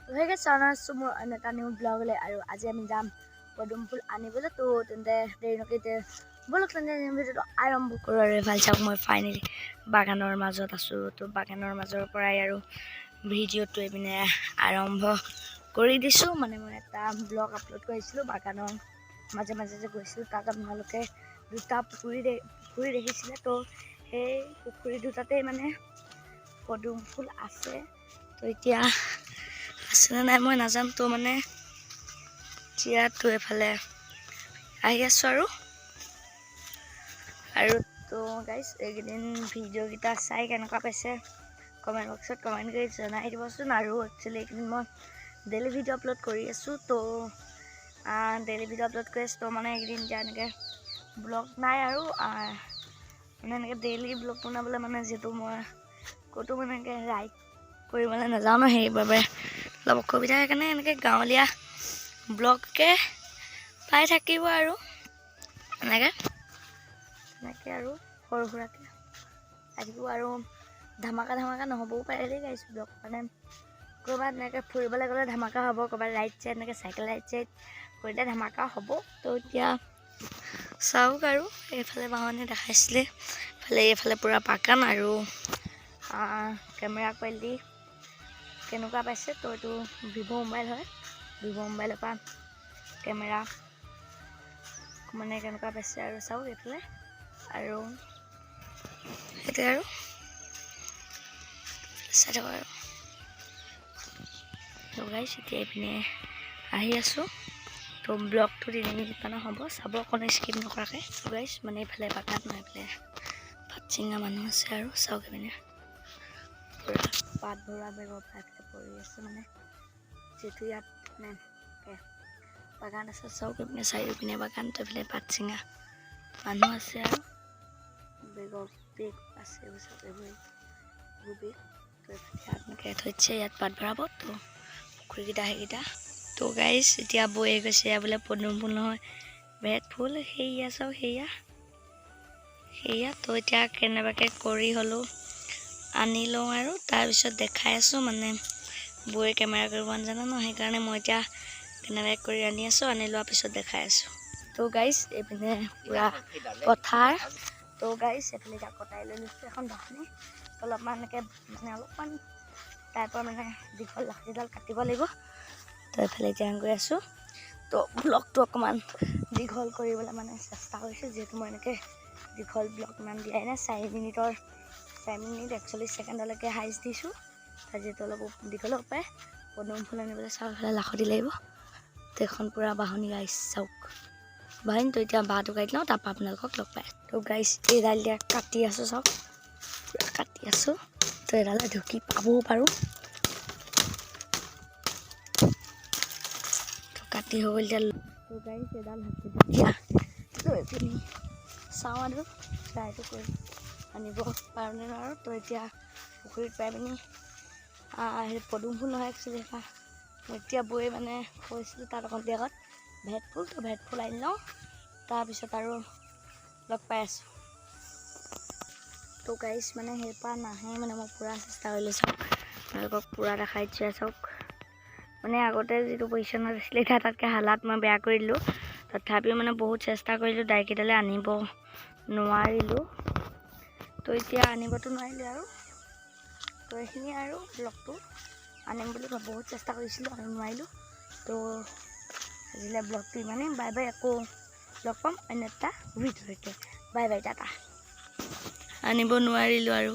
Hey guys, sana semua anak tani vlog le aru আজি আমি যাম পদুম ফুল আনিবলৈ তো তেন্তে দেৰি নকৰিতে বলক তেন্তে ভিডিঅটো আৰম্ভ কৰোঁ আৰু ভাল চাওক মই ফাইনেলি বাগানৰ মাজত আছো তো বাগানৰ মাজৰ পৰাই আৰু ভিডিঅটো এপিনে আৰম্ভ কৰি দিছো মানে মই এটা ব্লগ আপলোড কৰিছিলো বাগানৰ মাজে মাজে যে গৈছিলো তাত আপোনালোকে দুটা পুখুৰী দেখিছিলে তো সেই পুখুৰী দুটাতে মানে পদুম ফুল আছে তো এতিয়া আসলে নাই মই নাজানো তো মানে চিয়াটো এফালে আহি আছো আৰু তো গাইস এইকেইদিন ভিডিঅ' কেইটা চাই কেনেকুৱা পাইছে কমেণ্ট বক্সত কমেণ্ট কৰি জনাই দিবচোন আৰু একচুৱেলি এইকেইদিন মই ডেইলি ভিডিঅ' আপলোড কৰি আছোঁ তো ডেইলি ভিডিঅ' আপলোড কৰি আছোঁ তো মানে এইকেইদিন এতিয়া এনেকৈ ব্লগ নাই আৰু মানে এনেকৈ ডেইলি ব্লগ বনাবলৈ মানে যিহেতু মই ক'তো মানে এনেকৈ ৰাইড কৰিবলৈ নাযাওঁ ন সেইবাবে অলপ অসুবিধা সেইকাৰণে এনেকৈ গাঁৱলীয়া ব্লগকে পাই থাকিব আৰু এনেকৈ আৰু সৰু সুৰাকৈ থাকিব আৰু ধামাকা নহ'বও পাৰে দেই গাইছ ব্লগ মানে ক'ৰবাত এনেকৈ ফুৰিবলৈ গ'লে ধামাকা হ'ব ক'ৰবাত ৰাইড চাইড এনেকৈ চাইকেল ৰাইড চাইড কৰিলে ধামাকা হ'ব তো এতিয়া চাওক আৰু এইফালে বাহনি দেখাইছিলে এইফালে পূৰা বাগান আৰু কেমেৰা কোৱালিটি কেনেকুৱা পাইছে তো এইটো ভিভ' মোবাইল হয় ভিভ' মোবাইলৰ পৰা কেমেৰা মানে কেনেকুৱা পাইছে আৰু চাওক এইফালে আৰু সেইটোৱে আৰু চাই থাকক আৰু তো গাইছ এতিয়া এইপিনে আহি আছোঁ তো ব্লগটো 3 মিনিট মানৰ হ'ব চাব অকণ স্কিপ নকৰাকৈ তো গাইছ মানে এইফালে বাগান নহয় এইফালে ভাত চিঙা মানুহ আছে আৰু চাওক এইপিনে পূৰা পাত ভৰা বেগৰ পাতকৈ পৰি আছে মানে যিহেতু ইয়াত মানে বাগান আছে চাওক এইপিনে চাৰিওপিনে বাগান তো এইফালে পাত চিঙা মানুহ আছে আৰু বেগৰ বেগ আছে এইবোৰ বেগ তো এইফালে আপোনালোকে থৈছে ইয়াত পাত ভৰাব তো পুখুৰীকেইটা সেইকেইটা তো গাইছ এতিয়া বৈ গৈছে বোলে পদুম ফুল নহয় ভেট ফুল সেয়া চাওক সেয়া তো এতিয়া কেনেবাকৈ কৰি হ'লেও আনি লওঁ আৰু তাৰপিছত দেখাই আছোঁ মানে বৌয়ে কেমেৰা কৰিব নাজানে ন সেইকাৰণে মই এতিয়া কেনেবাকৈ কৰি আনি আছোঁ আনি লোৱাৰ পিছত দেখাই আছোঁ তো গাইছ এইপিনে পূৰা পথাৰ তো গাইছ এইফালে এতিয়া কটাই লৈ লৈছোঁ এখন বাহনি অলপমান এনেকৈ মানে অলপমান টাইপৰ মানে দীঘল লাঠিডাল কাটিব লাগিব তো এইফালে এতিয়া গৈ আছোঁ তো ব্লগটো অকণমান দীঘল কৰিবলৈ মানে চেষ্টা কৰিছোঁ যিহেতু মই এনেকৈ দীঘল ব্লগ ইমান দিয়াই নাই 4 মিনিট 41 ছেকেণ্ডলৈকে হাইজ দিছোঁ তাৰ যিহেতু অলপ দীঘল হ'ব পাৰে পদুম ফুল আনিবলৈ চাউলফালে লাখতি লাগিব তো এখন পূৰা বাহনি গাইছ চাওক বাহনি তো এতিয়া বাঁহটো কাটি লওঁ তাৰপৰা আপোনালোকক লগ পায় তো গাইছ এইডাল এতিয়া কাটি আছোঁ চাওক পূৰা কাটি আছোঁ তো এইডালে ঢুকি পাবও পাৰোঁ তো কাটি হৈ গ'ল এতিয়া তো গাইছ এইডাল হাতত এতিয়া তো এইখিনি চাওঁ আৰু ট্ৰাইটো কৰি আনিব পাৰোঁনে নোৱাৰোঁ তো এতিয়া পুখুৰীত পাই পিনি সেই পদুম ফুল নহয় একচুৱেলি এটা মই এতিয়া বৈ মানে কৈছিলোঁ তাত অকণ আগত ভেট ফুল তো ভেট ফুল আনি লওঁ তাৰপিছত আৰু লগ পাই আছোঁ তো গাইছ মানে সেইপৰা নাহে মানে মই পূৰা চেষ্টা কৰিলোঁ চাওক আপোনালোকক পূৰা দেখাই দিছোঁ চাওক মানে আগতে যিটো পজিশ্যনত আছিলে এতিয়া তাতকৈ হালাত মই বেয়া কৰি দিলোঁ তথাপিও মানে বহুত চেষ্টা কৰিলোঁ ডাইকেইডালে আনিব নোৱাৰিলোঁ তো এতিয়া আনিবতো নোৱাৰিলোঁ আৰু তো এইখিনি আৰু ব্লগটো আনিম বুলি মই বহুত চেষ্টা কৰিছিলোঁ আৰু নোৱাৰিলোঁ তো আজিলৈ ব্লগটো ইমানেই বাই বাই আকৌ লগ পাম অন্য এটা ভিডিঅ'তে বাই বাই টাটা আনিব নোৱাৰিলোঁ আৰু